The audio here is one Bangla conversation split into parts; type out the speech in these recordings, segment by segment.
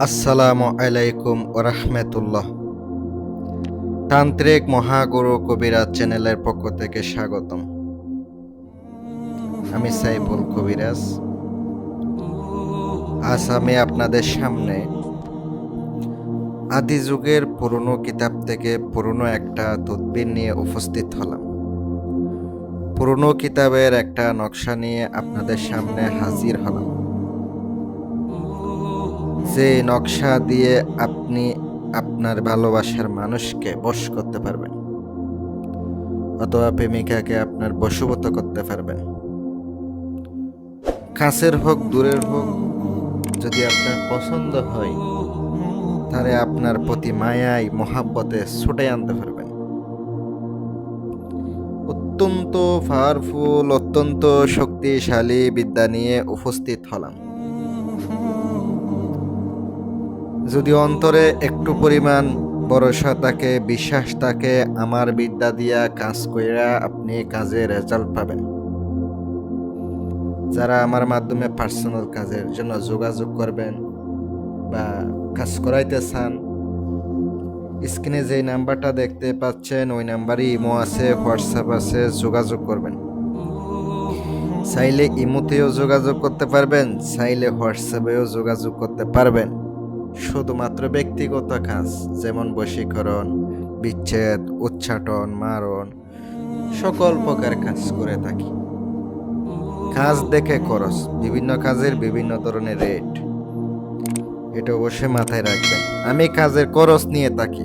আসসালামু আলাইকুম ওরহমতুল্লাহ। তান্ত্রিক মহাগুরু কবিরাজ চ্যানেলের পক্ষ থেকে স্বাগতম। আমি সাইফুল কবিরাজ। আজ আমি আপনাদের সামনে আদি যুগের পুরনো কিতাব থেকে পুরনো একটা তদবির নিয়ে উপস্থিত হলাম। পুরনো কিতাবের একটা নকশা নিয়ে আপনাদের সামনে হাজির হলাম, যে নকশা দিয়ে আপনি আপনার ভালোবাসার মানুষকে বশ করতে পারবেন, অথবা প্রেমিকাকে আপনার বশীভূত করতে পারবেন। কাছের হোক দূরের হোক, যদি আপনার পছন্দ হয় তাহলে আপনার প্রতি মায়ায় মহাব্বতে ছুটে আনতে পারবেন। অত্যন্ত পাওয়ারফুল, অত্যন্ত শক্তিশালী বিদ্যা নিয়ে উপস্থিত হলাম। যদি অন্তরে একটু পরিমাণ ভরসা থাকে, বিশ্বাস থাকে, আমার বিদ্যা দিয়া কাজ কইরা আপনি কাজে রেজাল্ট পাবেন। যারা আমার মাধ্যমে পার্সোনাল কাজের জন্য যোগাযোগ করবেন বা কাজ করাইতে চান, স্ক্রিনে যেই নাম্বারটা দেখতে পাচ্ছেন ওই নাম্বারই ইমো আছে, হোয়াটসঅ্যাপ আছে, যোগাযোগ করবেন। চাইলে ইমোতেও যোগাযোগ করতে পারবেন, চাইলে হোয়াটসঅ্যাপেও যোগাযোগ করতে পারবেন। শুধুমাত্র ব্যক্তিগত কাজ, যেমন বশীকরণ, বিচ্ছেদ, উচ্চাটন, মারণ, সকল প্রকার কাজ করে থাকি। কাজ দেখে খরচ, বিভিন্ন কাজের বিভিন্ন ধরনের রেট, এটা অবশ্যই মাথায় রাখবেন। আমি কাজের খরচ নিয়ে থাকি।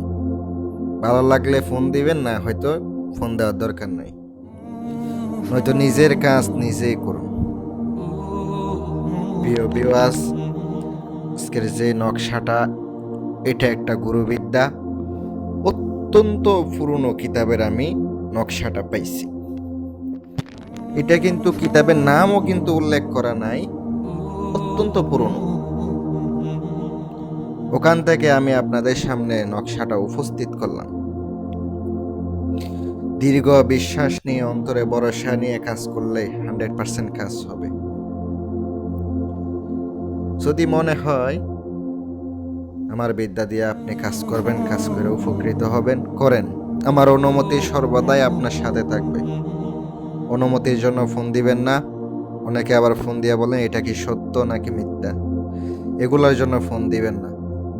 ভালো লাগলে ফোন দিবেন, না হয়তো ফোন দেওয়ার দরকার নাই, নয়তো নিজের কাজ নিজেই করুন। প্রিয় ভিউয়ার্স, আজকের যে নকশাটা, এটা একটা গুরুবিদ্যা। অত্যন্ত পুরনো কিতাবের আমি নকশাটা পাইছি। এটা কিন্তু কিতাবের নামও কিন্তু উল্লেখ করা নাই, অত্যন্ত পুরনো। ওখান থেকে আমি আপনাদের সামনে নকশাটা উপস্থিত করলাম। দীর্ঘ বিশ্বাস নিয়ে, অন্তরে ভরসা নিয়ে কাজ করলে 100% কাজ হবে। যদি মনে হয় আমার বিদ্যা দিয়ে আপনি কাজ করবেন, কাজ করে উপকৃত হবেন, করেন। আমার অনুমতি সর্বদাই আপনার সাথে থাকবে। অনুমতির জন্য ফোন দিবেন না। অনেকে আবার ফোন দিয়ে বলেন এটা কি সত্য নাকি মিথ্যা, এগুলোর জন্য ফোন দিবেন না।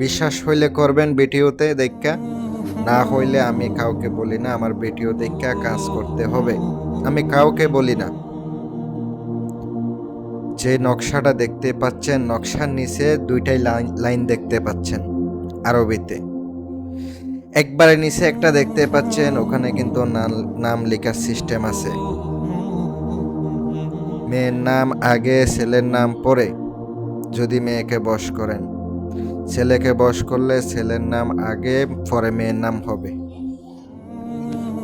বিশ্বাস হইলে করবেন ভিডিওতে দেখা, না হইলে আমি কাউকে বলি না আমার ভিডিও দেখা কাজ করতে হবে, আমি কাউকে বলি না। যে নকশাটা দেখতে পাচ্ছেন, নকশার নিচে দুইটাই লাইন দেখতে পাচ্ছেন আরবিতে। একবারে নিচে একটা দেখতে পাচ্ছেন, ওখানে কিন্তু নাম লেখার সিস্টেম আছে। মেয়ের নাম আগে, ছেলের নাম পরে। যদি মেয়েকে বশ করেন, ছেলেকে বশ করলে ছেলের নাম আগে, পরে মেয়ের নাম হবে।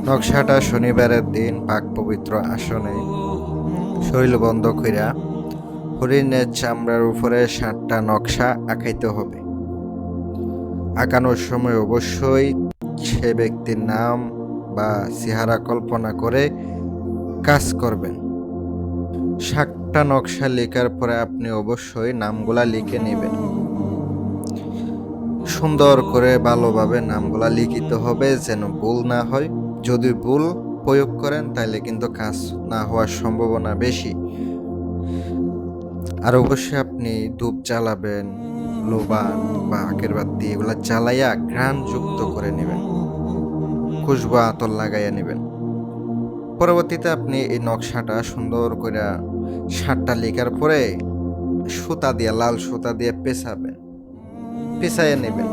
নকশাটা শনিবারের দিন পাক পবিত্র আসনে শরীর বন্ধ কইরা হরিণের চামড়ার উপরে 7টা নকশা আঁকাইতে হবে। আঁকানোর সময় অবশ্যই সে ব্যক্তির নাম বা চেহারা কল্পনা করে কাজ করবেন। 7টা নকশা লেখার পরে আপনি অবশ্যই নামগুলা লিখে নেবেন। সুন্দর করে ভালোভাবে নামগুলা লিখিত হবে, যেন ভুল না হয়। যদি ভুল প্রয়োগ করেন তাহলে কিন্তু কাজ না হওয়ার সম্ভাবনা বেশি। আর অবশ্যই আপনি ধূপ জ্বালাবেন, লোবান বা আখের বাতি এগুলা জ্বালাইয়া ঘ্রাণ যুক্ত করে নেবেন, খুশবু আতর লাগাইয়া নেবেন। পরবর্তীতে আপনি এই নকশাটা সুন্দর করে 7টা লেখার পরে সুতা দিয়ে, লাল সুতা দিয়ে পেঁচাইয়া নেবেন।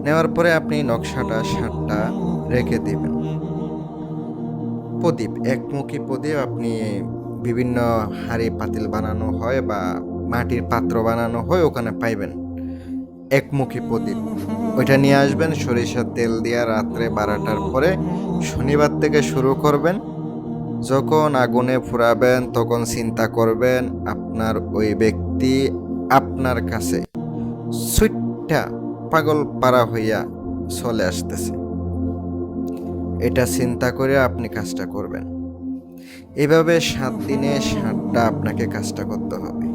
নেওয়ার পরে আপনি নকশাটা 7টা রেখে দিবেন। প্রদীপ, একমুখী প্রদীপ, আপনি বিভিন্ন হাঁড়ি পাতিল বানানো হয় বা মাটির পাত্র বানানো হয়, ওখানে পাইবেন একমুখী প্রদীপ। ওইটা নিয়ে আসবেন, সরিষার তেল দিয়ে রাত্রে 12টার পরে শনিবার থেকে শুরু করবেন। যখন আগুনে ফুরাবেন তখন চিন্তা করবেন আপনার ওই ব্যক্তি আপনার কাছে সুইটটা পাগল পারা হইয়া চলে আসতেছে। এটা চিন্তা করে আপনি কাজটা করবেন। এভাবে 7 দিনে 7টা আপনাকে কাজটা করতে হবে।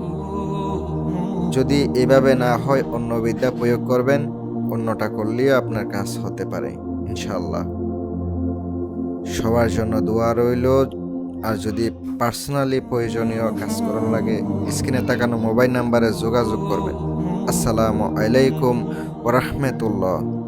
যদি এভাবে না হয় অন্য বিদ্যা প্রয়োগ করবেন, অন্যটা করলেও আপনার কাজ হতে পারে ইনশাআল্লাহ। সবার জন্য দোয়া রইল। আর যদি পার্সোনালি প্রয়োজনীয় কাজ করার লাগে স্ক্রিনে তাকানো মোবাইল নাম্বারে যোগাযোগ করবেন। আসসালামু আলাইকুম ওয়া রাহমাতুল্লাহ।